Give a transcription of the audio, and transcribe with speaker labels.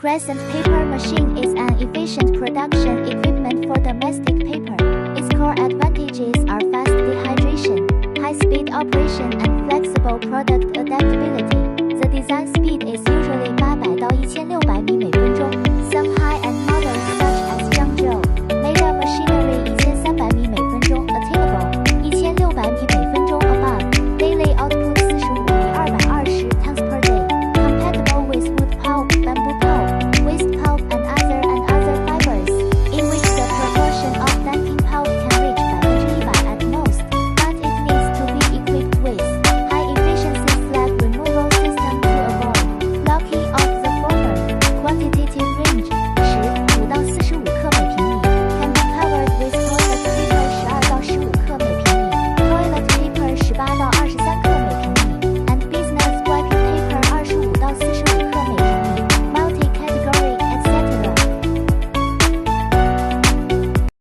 Speaker 1: Crescent paper machine is an efficient production equipment for domestic paper. Its core advantages are fast dehydration, high-speed operation, and flexible product adaptability. The design speed is usually 800到1600米每秒。